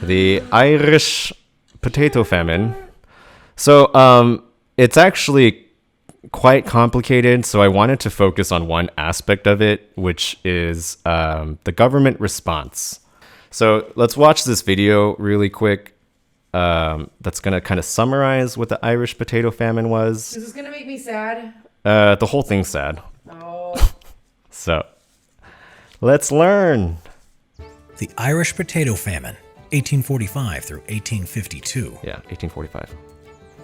The Irish Potato Famine. So it's actually quite complicated, so I wanted to focus on one aspect of it, which is the government response. So let's watch this video really quick. That's going to kind of summarize what the Irish Potato Famine was. Is this going to make me sad? The whole thing's sad. Oh. So let's learn. The Irish Potato Famine, 1845 through 1852. Yeah, 1845.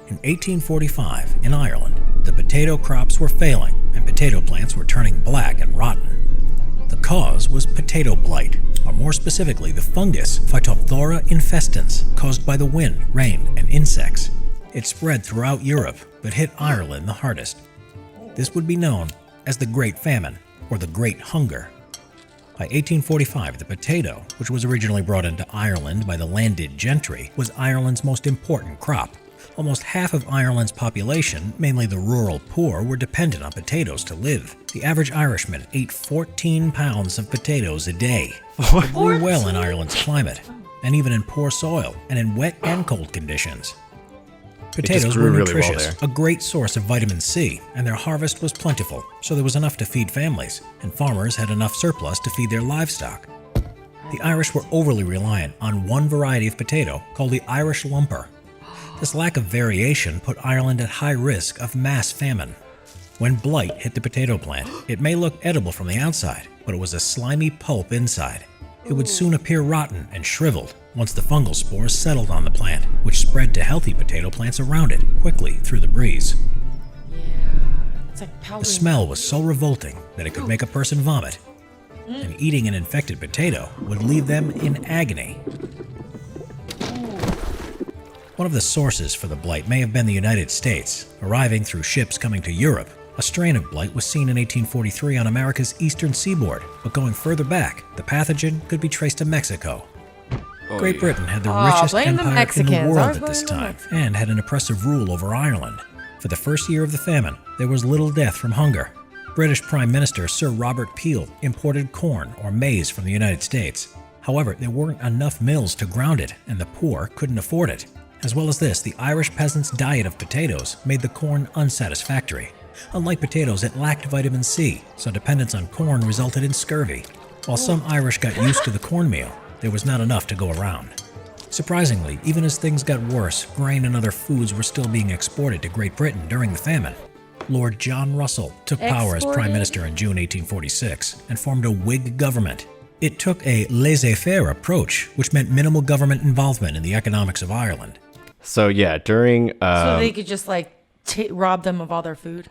In 1845, in Ireland, the potato crops were failing and potato plants were turning black and rotten. The cause was potato blight, or more specifically the fungus Phytophthora infestans, caused by the wind, rain, and insects. It spread throughout Europe, but hit Ireland the hardest. This would be known as the Great Famine, or the Great Hunger. By 1845, the potato, which was originally brought into Ireland by the landed gentry, was Ireland's most important crop. Almost half of Ireland's population, mainly the rural poor, were dependent on potatoes to live. The average Irishman ate 14 pounds of potatoes a day. It grew well in Ireland's climate, and even in poor soil and in wet and cold conditions. Potatoes were nutritious, a great source of vitamin C, and their harvest was plentiful, so there was enough to feed families, and farmers had enough surplus to feed their livestock. The Irish were overly reliant on one variety of potato called the Irish lumper. This lack of variation put Ireland at high risk of mass famine. When blight hit the potato plant, it may look edible from the outside, but it was a slimy pulp inside. It would soon appear rotten and shriveled once the fungal spores settled on the plant, which spread to healthy potato plants around it quickly through the breeze. Yeah, it's like powder. The smell was so revolting that it could make a person vomit, and eating an infected potato would leave them in agony. One of the sources for the blight may have been the United States. Arriving through ships coming to Europe, a strain of blight was seen in 1843 on America's eastern seaboard, but going further back, the pathogen could be traced to Mexico. Great Britain had the richest empire in the world at this time, and had an oppressive rule over Ireland. For the first year of the famine, there was little death from hunger. British Prime Minister Sir Robert Peel imported corn or maize from the United States. However, there weren't enough mills to ground it, and the poor couldn't afford it. As well as this, the Irish peasants' diet of potatoes made the corn unsatisfactory. Unlike potatoes, it lacked vitamin C, so dependence on corn resulted in scurvy. While some Irish got used to the cornmeal, there was not enough to go around. Surprisingly, even as things got worse, grain and other foods were still being exported to Great Britain during the famine. Lord John Russell took power as Prime Minister in June 1846 and formed a Whig government. It took a laissez-faire approach, which meant minimal government involvement in the economics of Ireland. So yeah, during so they could just like rob them of all their food.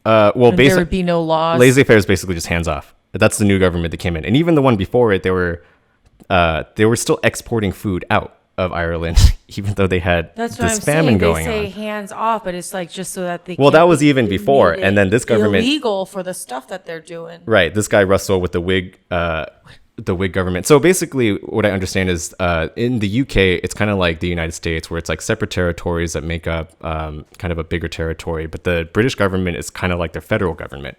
Well, basically there would be no laws. Laissez-faire is basically just hands off. That's the new government that came in, and even the one before it, they were still exporting food out of Ireland, even though they had this famine going on. They say hands off, but it's like just so that they. Well, that was even before, and then this government illegal for the stuff that they're doing. Right, this guy Russell with the Whig government. So basically, what I understand is in the UK, it's kind of like the United States, where it's like separate territories that make up kind of a bigger territory. But the British government is kind of like their federal government.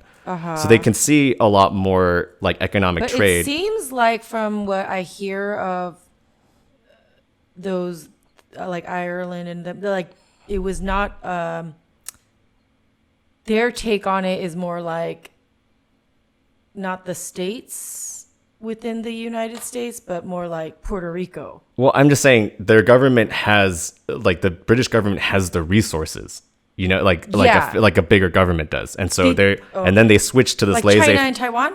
So they can see a lot more like economic trade. It seems like from what I hear of those like Ireland and like it was not their take on it is more like not the states within the United States, but more like Puerto Rico. Well, I'm just saying their government has like the British government has the resources. You know, like a bigger government does, and so and then they switch to this like China and Taiwan.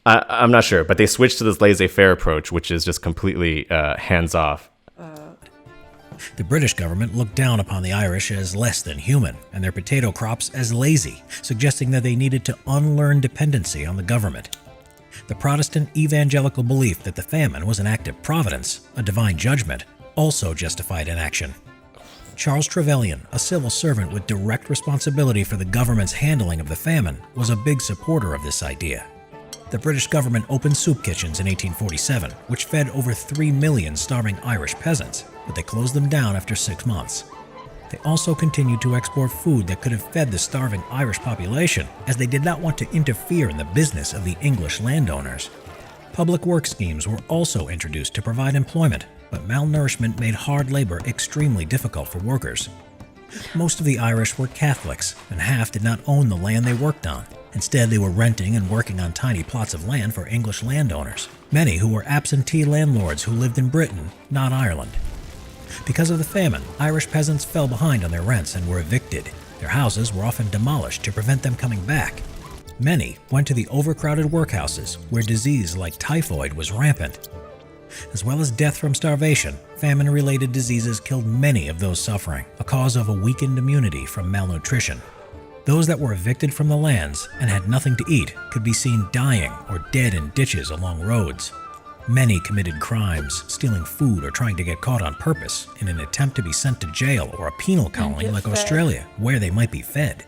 I'm not sure, but they switched to this laissez-faire approach, which is just completely hands off. The British government looked down upon the Irish as less than human, and their potato crops as lazy, suggesting that they needed to unlearn dependency on the government. The Protestant evangelical belief that the famine was an act of providence, a divine judgment, also justified inaction. Charles Trevelyan, a civil servant with direct responsibility for the government's handling of the famine, was a big supporter of this idea. The British government opened soup kitchens in 1847, which fed over 3 million starving Irish peasants, but they closed them down after 6 months. They also continued to export food that could have fed the starving Irish population, as they did not want to interfere in the business of the English landowners. Public work schemes were also introduced to provide employment, but malnourishment made hard labor extremely difficult for workers. Most of the Irish were Catholics, and half did not own the land they worked on. Instead, they were renting and working on tiny plots of land for English landowners, many who were absentee landlords who lived in Britain, not Ireland. Because of the famine, Irish peasants fell behind on their rents and were evicted. Their houses were often demolished to prevent them coming back. Many went to the overcrowded workhouses, where disease like typhoid was rampant. As well as death from starvation, famine-related diseases killed many of those suffering, a cause of a weakened immunity from malnutrition. Those that were evicted from the lands and had nothing to eat could be seen dying or dead in ditches along roads. Many committed crimes, stealing food or trying to get caught on purpose in an attempt to be sent to jail or a penal colony like Australia, where they might be fed.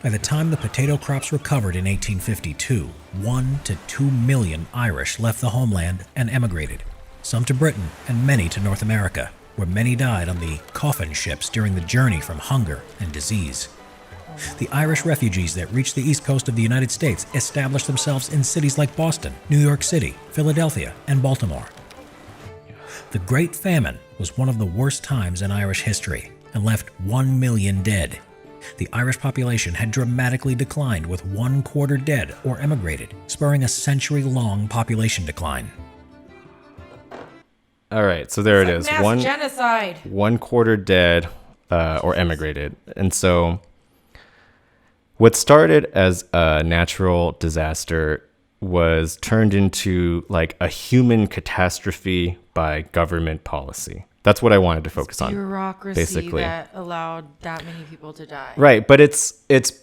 By the time the potato crops recovered in 1852, 1 to 2 million Irish left the homeland and emigrated, some to Britain and many to North America, where many died on the coffin ships during the journey from hunger and disease. The Irish refugees that reached the east coast of the United States established themselves in cities like Boston, New York City, Philadelphia, and Baltimore. The Great Famine was one of the worst times in Irish history and left 1 million dead. The Irish population had dramatically declined, with 1/4 dead or emigrated, spurring a century-long population decline. All right, so there it is. Mass genocide. 1/4 dead or emigrated. And so what started as a natural disaster was turned into like a human catastrophe by government policy. That's what I wanted to focus on. Bureaucracy basically. that allowed that many people to die. Right, but it's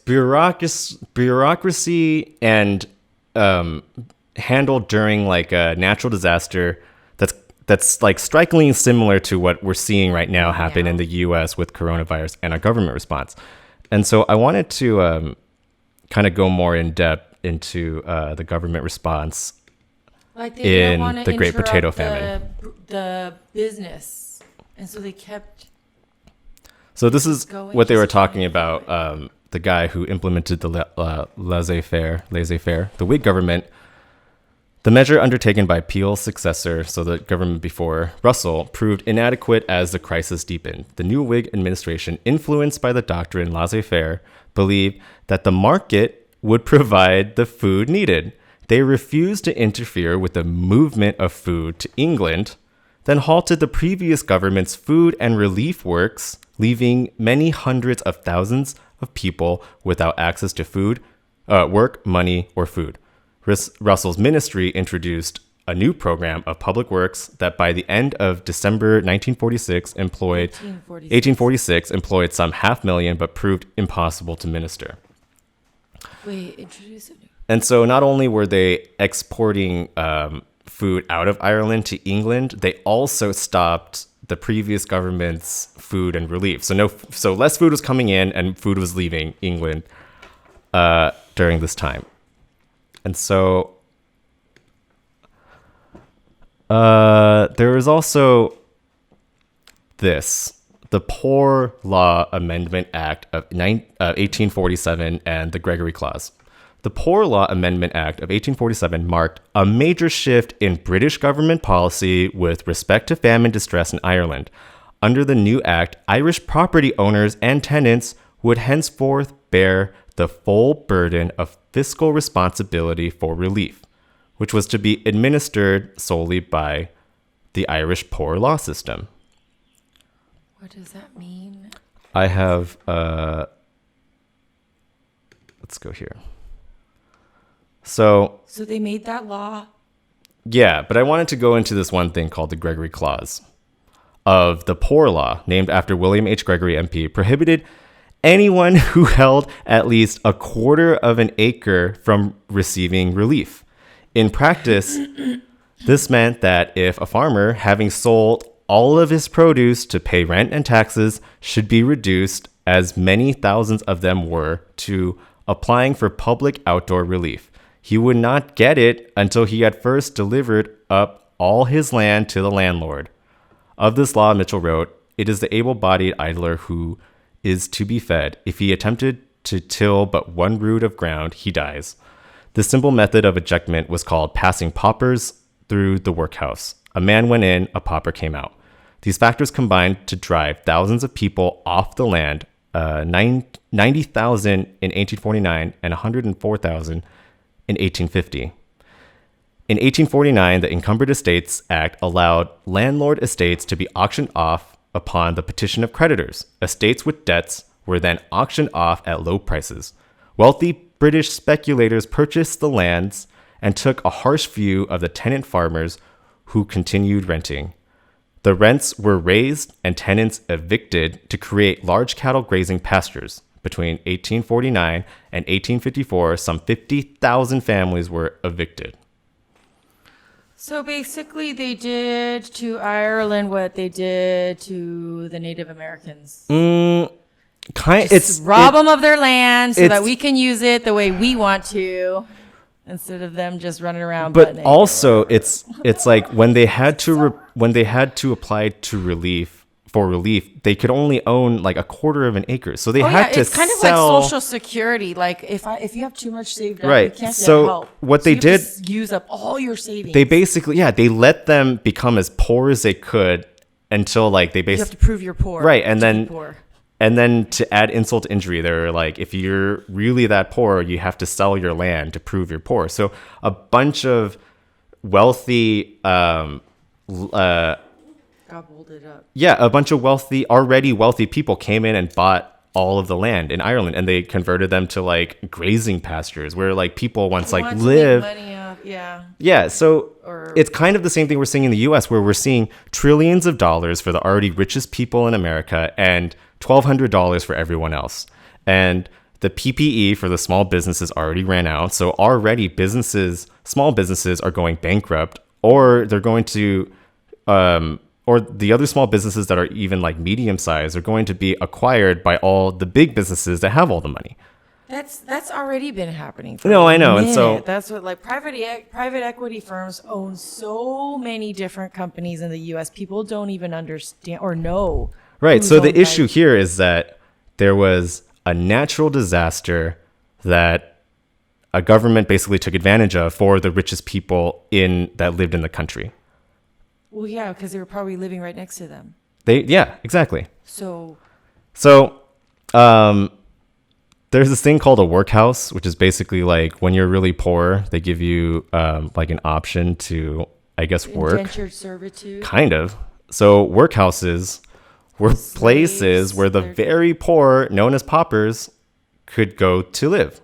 bureaucracy and handled during like a natural disaster that's like strikingly similar to what we're seeing right now happen in the U.S. with coronavirus and our government response. And so I wanted to kind of go more in depth into the government response Like they in didn't want to the Great Potato interrupt Famine. the business, and so they kept. So this is Going what they were just talking going about. The guy who implemented the laissez-faire, the Whig government. The measure undertaken by Peel's successor, so the government before Russell, proved inadequate as the crisis deepened. The new Whig administration, influenced by the doctrine laissez-faire, believed that the market would provide the food needed. They refused to interfere with the movement of food to England, then halted the previous government's food and relief works, leaving many hundreds of thousands of people without access to food, work, money, or food. Russell's ministry introduced a new program of public works that by the end of December 1846 employed some 500,000 but proved impossible to minister. Wait, introduce it. And so not only were they exporting food out of Ireland to England, they also stopped the previous government's food and relief. So less food was coming in and food was leaving England during this time. And so there is also the Poor Law Amendment Act of 1847 and the Gregory Clause. The Poor Law Amendment Act of 1847 marked a major shift in British government policy with respect to famine distress in Ireland. Under the new act, Irish property owners and tenants would henceforth bear the full burden of fiscal responsibility for relief, which was to be administered solely by the Irish poor law system. What does that mean? I have, let's go here. So they made that law? Yeah, but I wanted to go into this one thing called the Gregory Clause of the Poor Law, named after William H. Gregory MP, prohibited anyone who held at least 1/4 of an acre from receiving relief. In practice, this meant that if a farmer, having sold all of his produce to pay rent and taxes, should be reduced, as many thousands of them were, to applying for public outdoor relief, he would not get it until he had first delivered up all his land to the landlord. Of this law, Mitchell wrote, "It is the able-bodied idler who is to be fed. If he attempted to till but 1 rood of ground, he dies." This simple method of ejectment was called passing paupers through the workhouse. A man went in, a pauper came out. These factors combined to drive thousands of people off the land, 90,000 in 1849 and 104,000 in 1850. In 1849, the Encumbered Estates Act allowed landlord estates to be auctioned off upon the petition of creditors. Estates with debts were then auctioned off at low prices. Wealthy British speculators purchased the lands and took a harsh view of the tenant farmers who continued renting. The rents were raised and tenants evicted to create large cattle grazing pastures. Between 1849 and 1854, some 50,000 families were evicted. So basically, they did to Ireland what they did to the Native Americans. Rob them of their land so that we can use it the way we want to, instead of them just running around. But also, it's like when they had to apply to relief, they could only own like a quarter of an acre. So they had to it's kind of like Social Security. Like if you have too much saved up, right. you can't get So help. what so they you did, have to use up all your savings. they basically, they let them become as poor as they could until like they you have to prove you're poor, right, and then poor. And then to add insult to injury, they're like, if you're really that poor, you have to sell your land to prove you're poor. So a bunch of wealthy, Gobbled it up. Yeah, a bunch of already wealthy people came in and bought all of the land in Ireland, and they converted them to like grazing pastures where like people once like live. Money off, yeah. Yeah, so it's kind of the same thing we're seeing in the U.S., where we're seeing trillions of dollars for the already richest people in America and $1,200 for everyone else. And the PPE for the small businesses already ran out. So already small businesses are going bankrupt, or they're going to, or the other small businesses that are even like medium sized are going to be acquired by all the big businesses that have all the money. That's already been happening. No, I know. And so that's what like private equity firms own so many different companies in the U.S. People don't even understand or know. Right. So the issue here is that there was a natural disaster that a government basically took advantage of for the richest people that lived in the country. Well, yeah, because they were probably living right next to them. Exactly. So there's this thing called a workhouse, which is basically like when you're really poor, they give you like an option to, I guess, work. Indentured servitude. Kind of. So workhouses were places where the very poor, known as paupers, could go to live.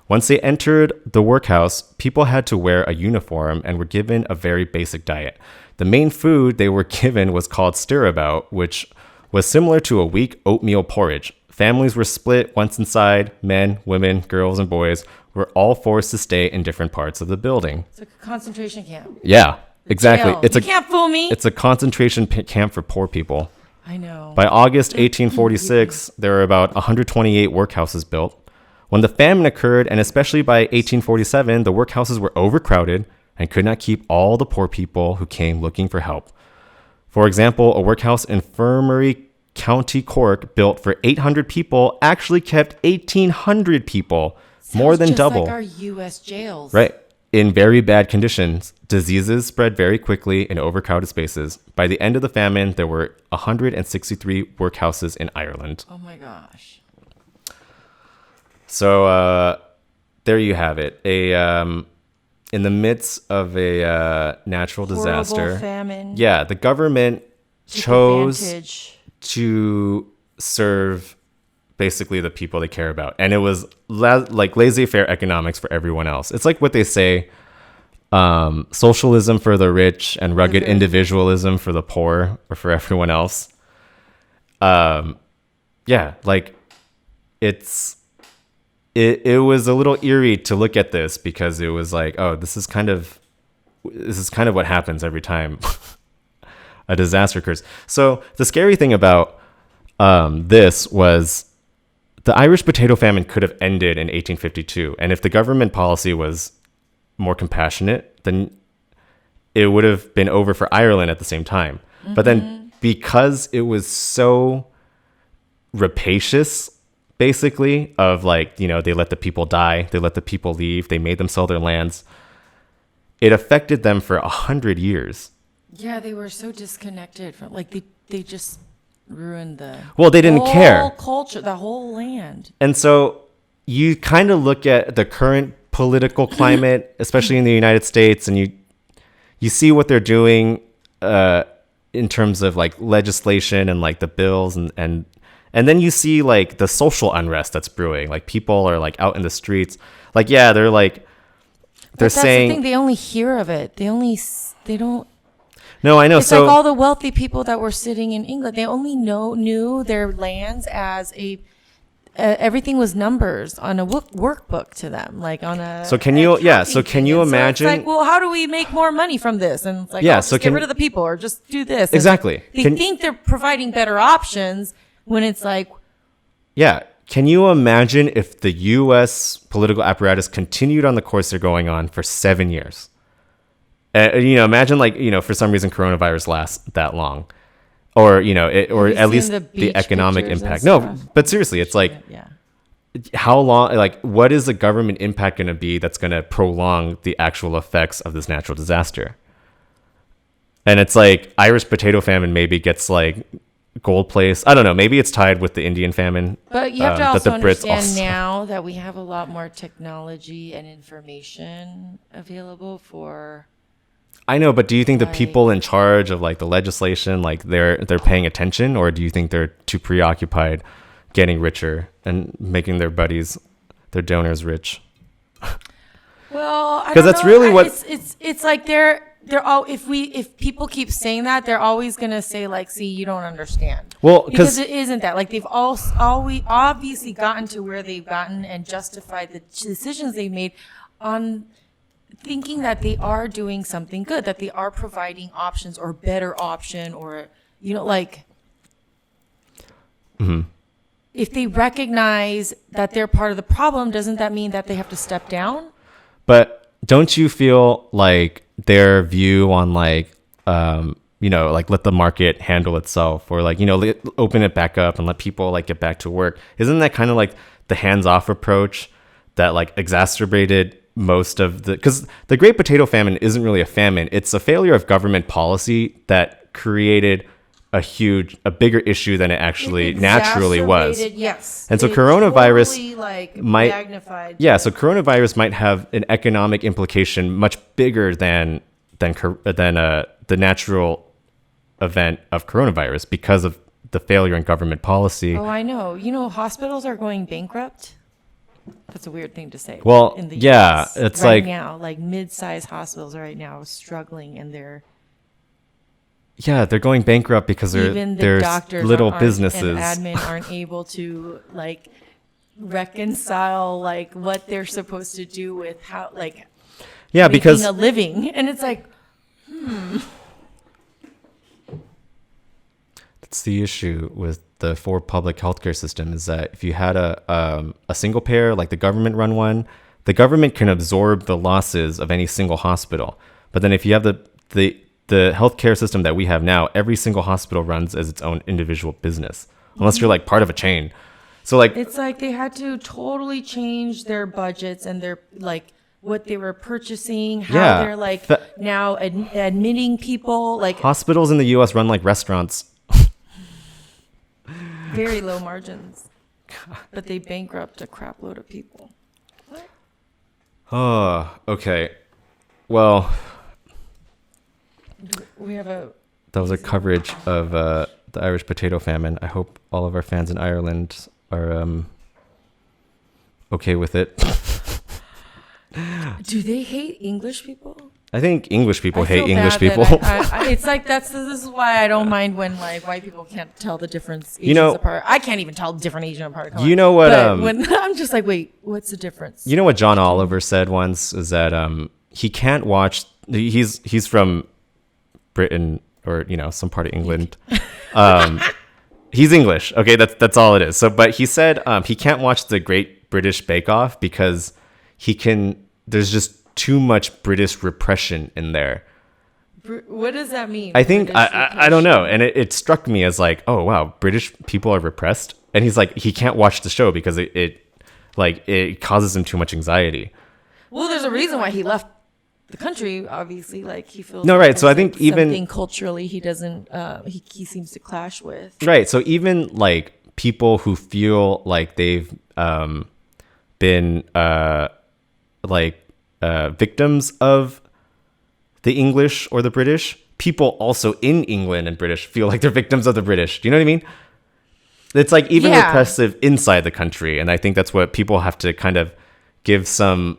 Once they entered the workhouse, people had to wear a uniform and were given a very basic diet. The main food they were given was called stirabout, which was similar to a weak oatmeal porridge. Families were split once inside. Men, women, girls, and boys were all forced to stay in different parts of the building. It's like a concentration camp. Yeah, exactly. You can't fool me. It's a concentration camp for poor people. I know. By August 1846, there were about 128 workhouses built. When the famine occurred, and especially by 1847, the workhouses were overcrowded and could not keep all the poor people who came looking for help. For example, a workhouse in Infirmary, County Cork, built for 800 people, actually kept 1,800 people, more than double. Like our U.S. jails. Right. In very bad conditions, diseases spread very quickly in overcrowded spaces. By the end of the famine, there were 163 workhouses in Ireland. Oh my gosh. So there you have it. In the midst of a natural disaster, horrible famine. Yeah, the government chose to serve basically the people they care about, and it was like laissez-faire economics for everyone else. It's like what they say, socialism for the rich and rugged individualism for the poor, or for everyone else. Yeah, like it was a little eerie to look at this, because it was like, oh, this is kind of what happens every time a disaster occurs. So the scary thing about this was the Irish potato famine could have ended in 1852. And if the government policy was more compassionate, then it would have been over for Ireland at the same time. Mm-hmm. But then because it was so rapacious, basically, of like, they let the people die, they let the people leave, they made them sell their lands, it affected them for 100 years. Yeah, they were so disconnected from, like, they just ruined the Well, they didn't whole care. culture, the whole land. And so you kind of look at the current political climate, especially in the United States, and you see what they're doing in terms of like legislation and like the bills and then you see like the social unrest that's brewing. Like people are like out in the streets. Like, yeah, they're saying The thing, they only hear of it. They don't. No, I know. It's So like all the wealthy people that were sitting in England. They only knew their lands as everything was numbers on a workbook to them, like on a. So can you imagine? So it's like, well, how do we make more money from this? And it's like, Yeah, just get rid of the people or just do this. Exactly. They think they're providing better options when it's like. Yeah. Can you imagine if the U.S. political apparatus continued on the course they're going on for 7 years? Imagine for some reason coronavirus lasts that long, or or at least the economic impact. No, but seriously, it's like, how long? Like, what is the government impact going to be that's going to prolong the actual effects of this natural disaster? And it's like Irish potato famine maybe gets like gold place. I don't know. Maybe it's tied with the Indian famine. But you have to also understand now that we have a lot more technology and information available for. I know, but do you think the people in charge of like the legislation, like they're paying attention, or do you think they're too preoccupied getting richer and making their buddies, their donors rich? Well, because that's really what it's like. They're all, if people keep saying that, they're always gonna say like, see, you don't understand. Well, because it isn't that, like, they've always obviously gotten to where they've gotten and justified the decisions they made on thinking that they are doing something good, that they are providing options or better option, or like. Mm-hmm. If they recognize that they're part of the problem, doesn't that mean that they have to step down? But don't you feel like their view on like, like let the market handle itself, or like, open it back up and let people like get back to work? Isn't that kind of like the hands-off approach that like exacerbated most of because the Great Potato Famine isn't really a famine. It's a failure of government policy that created a bigger issue than it actually naturally was. Yes. And so coronavirus totally, might magnified. Yeah, so coronavirus might have an economic implication much bigger than the natural event of coronavirus because of the failure in government policy. Oh, I know. Hospitals are going bankrupt. That's a weird thing to say. Well, in the yeah, US it's right like now, like mid-sized hospitals right now struggling, and they're going bankrupt because they're doctors little businesses and admin aren't able to like reconcile like what they're supposed to do with how like because making a living, and it's like that's the issue with the public healthcare system, is that if you had a single payer, like the government run one, the government can absorb the losses of any single hospital. But then if you have the healthcare system that we have now, every single hospital runs as its own individual business, unless you're like part of a chain. So like it's like they had to totally change their budgets and their like what they were purchasing, how they're like now admitting people. Like hospitals in the US run like restaurants. Very low margins, but they bankrupt a crap load of people. What? Oh, okay. Well, we have that was a coverage of the Irish potato famine. I hope all of our fans in Ireland are okay with it. Do they hate English people? I think English people hate English people. It's like this is why I don't mind when like white people can't tell the difference Asians apart. I can't even tell different Asian apart. You know what? But when I'm just like, wait, what's the difference? You know what John Oliver said once is that he can't watch. He's from Britain or some part of England. He's English. Okay, that's all it is. So, but he said he can't watch the Great British Bake Off because there's just too much British repression in there. What does that mean? I think I don't know, and it struck me as like, oh wow, British people are repressed, and he's like, he can't watch the show because it causes him too much anxiety. Well, there's a reason why he left the country, obviously, like he feels. No, like right. there's, So I think like, even- something culturally he doesn't, he seems to clash with. Right. So even like people who feel like they've been victims of the English or the British, people also in England and British feel like they're victims of the British. Do you know what I mean? It's like even Yeah. repressive inside the country, and I think that's what people have to kind of give some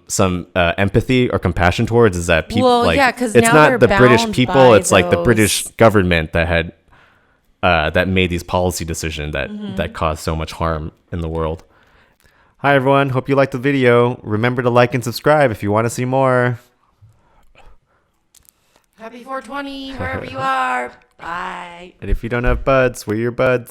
empathy or compassion towards. Is that people Well, like yeah, 'cause it's now not they're the British bound people; by it's like the those- British government that had that made these policy decisions that Mm-hmm. that caused so much harm in the world. Hi everyone, hope you liked the video. Remember to like and subscribe if you want to see more. Happy 420, wherever you are. Bye. And if you don't have buds, we're your buds.